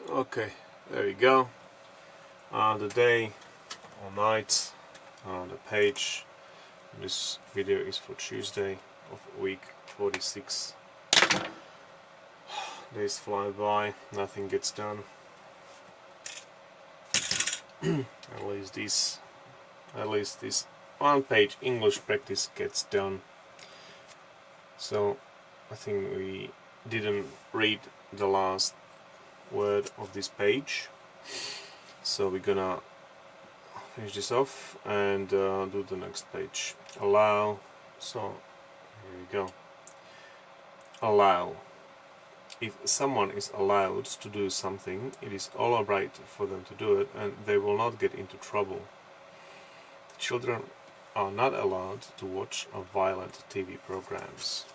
Okay, there you go. The day or night, the page. This video is for Tuesday of week 46. Days fly by, nothing gets done. At least this one-page English practice gets done. So I think we didn't read the last word of this page, so we're gonna finish this off and do the next page. Allow. So here we go. Allow. If someone is allowed to do something, it is all right for them to do it, and they will not get into trouble. The children are not allowed to watch violent TV programs.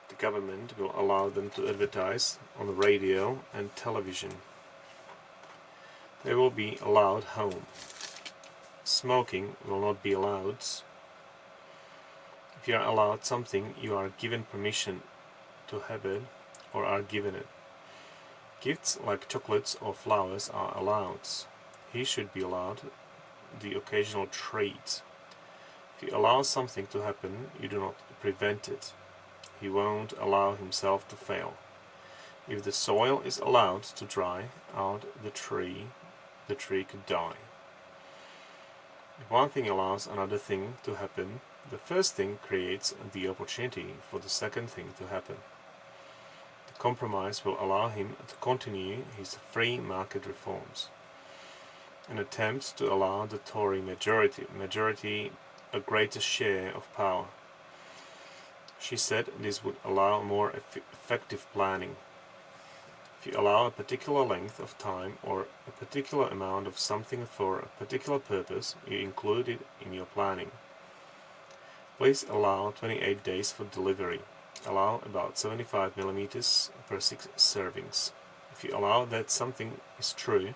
The government will allow them to advertise on the radio and television. They will be allowed home. Smoking will not be allowed. If you are allowed something, you are given permission to have it or are given it. Gifts like chocolates or flowers are allowed. He should be allowed the occasional treat. If you allow something to happen, you do not prevent it. He won't allow himself to fail. If the soil is allowed to dry out the tree could die. If one thing allows another thing to happen, the first thing creates the opportunity for the second thing to happen. The compromise will allow him to continue his free market reforms. An attempt to allow the Tory majority a greater share of power. She said this would allow more effective planning. If you allow a particular length of time or a particular amount of something for a particular purpose, you include it in your planning. Please allow 28 days for delivery. Allow about 75 millimeters per 6 servings. If you allow that something is true,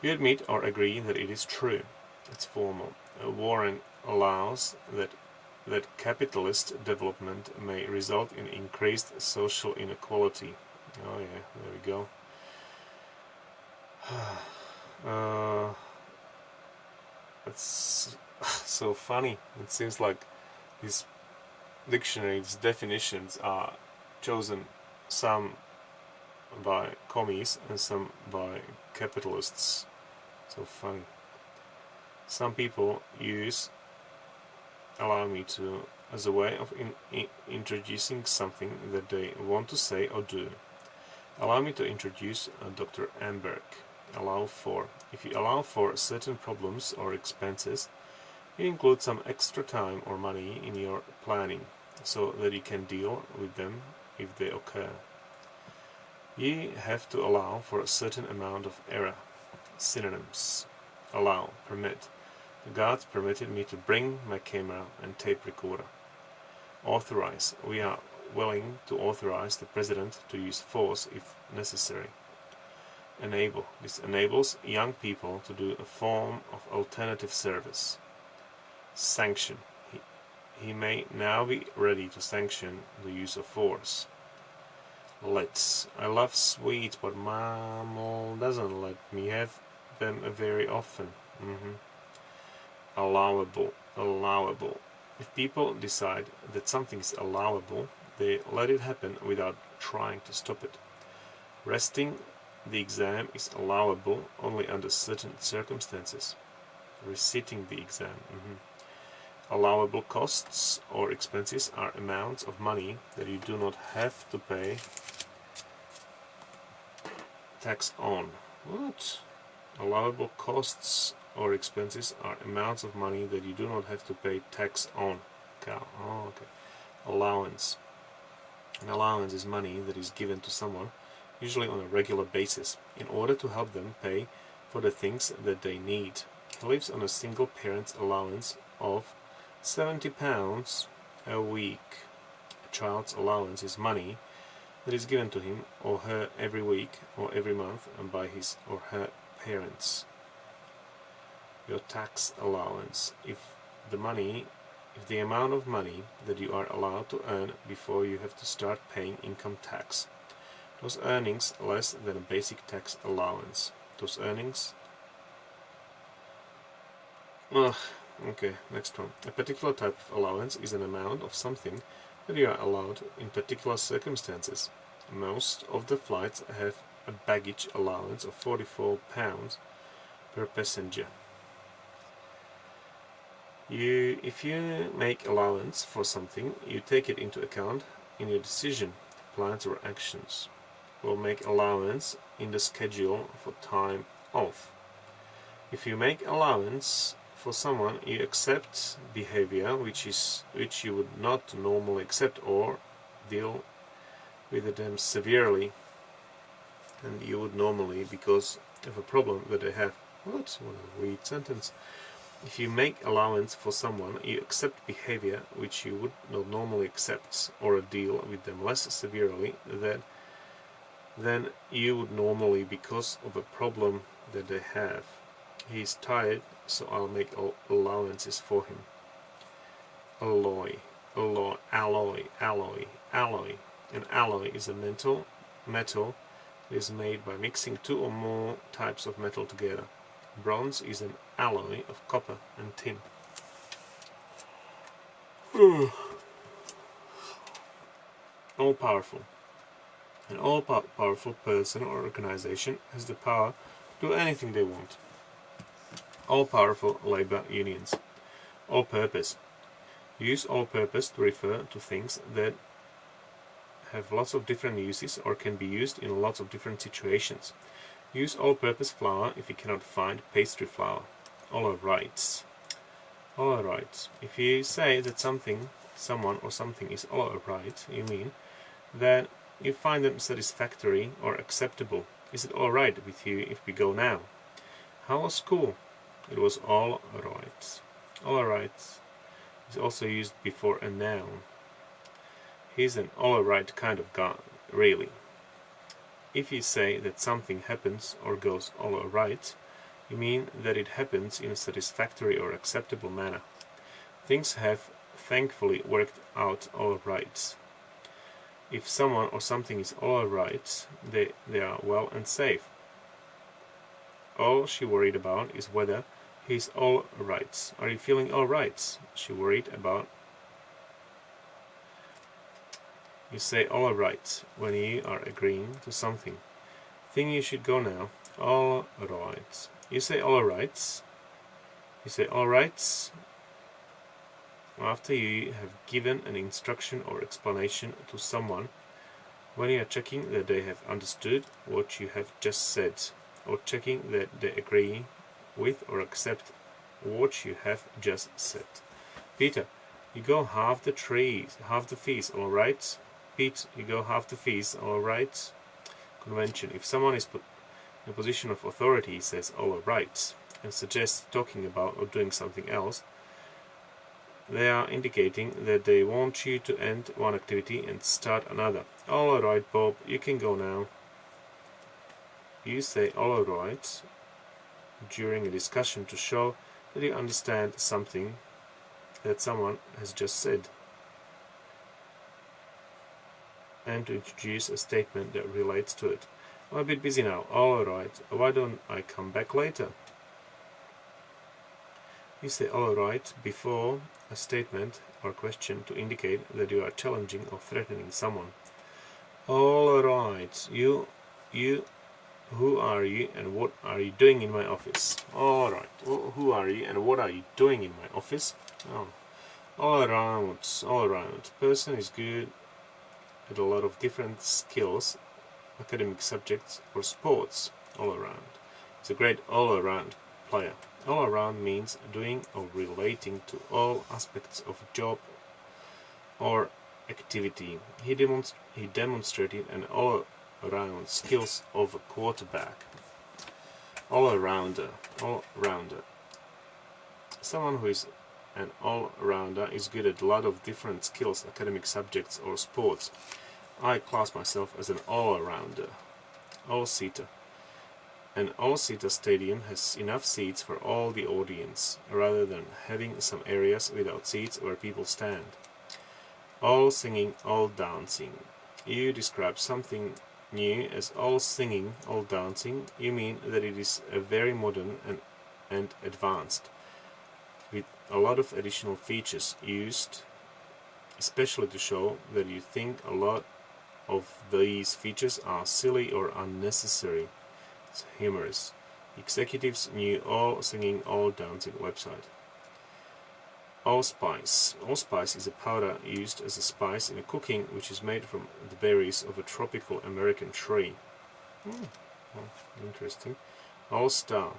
you admit or agree that it is true. It's formal. Warren allows that capitalist development may result in increased social inequality. Oh yeah, there we go. That's so funny. It seems like these dictionaries definitions are chosen some by commies and some by capitalists. So funny. Some people use allow me to as a way of introducing something that they want to say or do. Allow me to introduce Dr. Amberg. Allow for. If you allow for certain problems or expenses, you include some extra time or money in your planning so that you can deal with them if they occur. You have to allow for a certain amount of error. Synonyms. Allow, permit. The guards permitted me to bring my camera and tape recorder. Authorize. We are willing to authorize the President to use force if necessary. Enable. This enables young people to do a form of alternative service. Sanction. He may now be ready to sanction the use of force. Let's. I love sweets, but Mom doesn't let me have them very often. Allowable. Allowable. If people decide that something is allowable, they let it happen without trying to stop it. Resting the exam is allowable only under certain circumstances. Reciting the exam. Allowable costs or expenses are amounts of money that you do not have to pay tax on. What? Allowable costs or expenses are amounts of money that you do not have to pay tax on. Oh, okay. Allowance. An allowance is money that is given to someone, usually on a regular basis, in order to help them pay for the things that they need. He lives on a single parent's allowance of £70 a week. A child's allowance is money that is given to him or her every week or every month and by his or her parents. Your tax allowance. If the money if the amount of money that you are allowed to earn before you have to start paying income tax. Those earnings less than a basic tax allowance. Those earnings... okay, next one. A particular type of allowance is an amount of something that you are allowed in particular circumstances. Most of the flights have a baggage allowance of £44 per passenger. If you make allowance for something, you take it into account in your decision, plans or actions. Will make allowance in the schedule for time off. If you make allowance for someone, you accept behavior which you would not normally accept, or deal with them severely and you would normally because of a problem that they have. What a weird sentence. If you make allowance for someone, you accept behavior which you would not normally accept, or deal with them less severely than you would normally because of a problem that they have. He is tired, so I'll make allowances for him. Alloy. An alloy is a metal that is made by mixing two or more types of metal together. Bronze is an alloy of copper and tin. All-powerful. An all-powerful person or organization has the power to do anything they want. All-powerful labor unions. All-purpose. Use all-purpose to refer to things that have lots of different uses or can be used in lots of different situations. Use all-purpose flour if you cannot find pastry flour. All-rights. All-rights. If you say that someone or something is all-right, you mean that you find them satisfactory or acceptable. Is it all-right with you if we go now? How was school? It was all right. All right is also used before a noun. He's an all-right kind of guy, really. If you say that something happens or goes all right, you mean that it happens in a satisfactory or acceptable manner. Things have thankfully worked out all right. If someone or something is all right, they are well and safe. All she worried about is whether he's all right. Are you feeling all right? She worried about. You say all right when you are agreeing to something. Think you should go now. All right. You say all right. You say all right after you have given an instruction or explanation to someone, when you are checking that they have understood what you have just said, or checking that they agree with or accept what you have just said. Peter, you go half the fees, all right? Pete, you go half the fees, all right? Convention. If someone is put in a position of authority, says all right, and suggests talking about or doing something else, they are indicating that they want you to end one activity and start another. All right, Bob, you can go now. You say all right during a discussion to show that you understand something that someone has just said, and to introduce a statement that relates to it. I'm a bit busy now. All right. Why don't I come back later? You say all right before a statement or question to indicate that you are challenging or threatening someone. All right. You. Who are you and what are you doing in my office? All right. Who are you and what are you doing in my office? Oh. All around. Person is good at a lot of different skills, academic subjects or sports. All around. It's a great all-around player. All around means doing or relating to all aspects of a job or activity. He demonstrated an all-around skills of a quarterback. All-rounder. Someone who is an all-rounder is good at a lot of different skills, academic subjects or sports. I class myself as an all-rounder. All-seater. An all-seater stadium has enough seats for all the audience, rather than having some areas without seats where people stand. All singing, all dancing. You describe something new as all singing, all dancing. You mean that it is very modern and advanced, with a lot of additional features used, especially to show that you think a lot of these features are silly or unnecessary. It's humorous. Executives' new all singing, all dancing website. Allspice. Allspice is a powder used as a spice in cooking, which is made from the berries of a tropical American tree. Well, interesting. All-Star.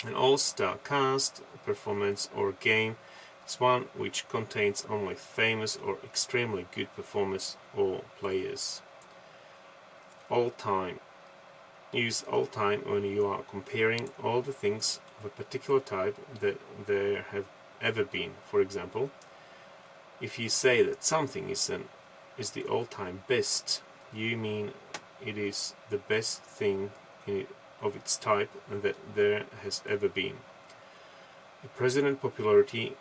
An all-star cast, performance or game is one which contains only famous or extremely good performers or players. All-time. Use all-time when you are comparing all the things of a particular type that there have ever been. For example, if you say that something is the all-time best, you mean it is the best thing of its type that there has ever been. The president's popularity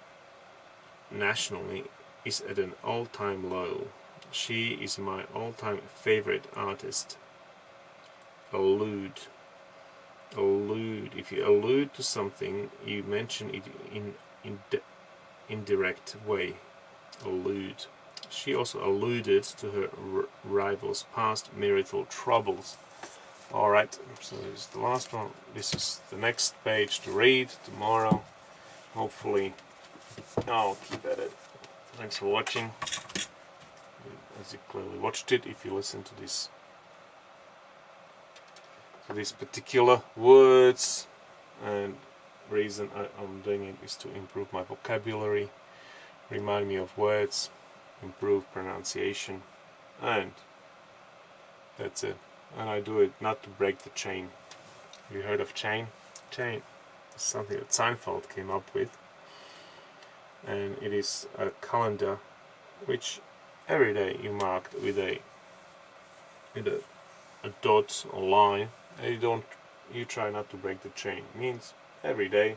nationally is at an all-time low. She is my all-time favorite artist. Allude. Allude. If you allude to something, you mention it in indirect way. Allude. She also alluded to her rival's past marital troubles. Alright, so this is the last one. This is the next page to read tomorrow. Hopefully I'll keep at it. Thanks for watching. As you clearly watched it, if you listen to this, to these particular words, and reason I'm doing it is to improve my vocabulary, remind me of words, improve pronunciation, and that's it. And I do it not to break the chain. Have you heard of chain? Chain is something that Seinfeld came up with, and it is a calendar which every day you mark with a dot or line, and you try not to break the chain. It means every day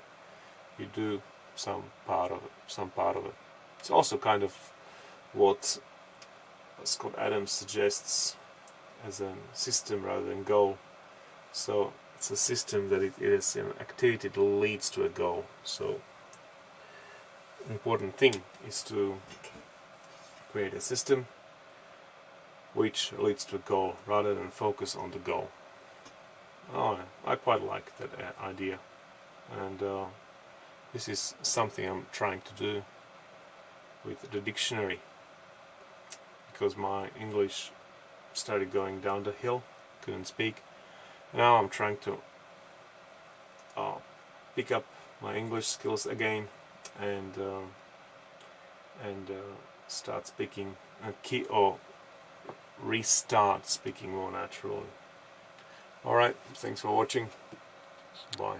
you do some part of it. It's also kind of what Scott Adams suggests as a system rather than goal. So it's a system that it is an activity that leads to a goal. So important thing is to create a system which leads to a goal rather than focus on the goal. Oh, I quite like that idea, and this is something I'm trying to do with the dictionary, because my English started going down the hill, couldn't speak. Now I'm trying to pick up my English skills again and start speaking or restart speaking more naturally. Alright, thanks for watching. Bye.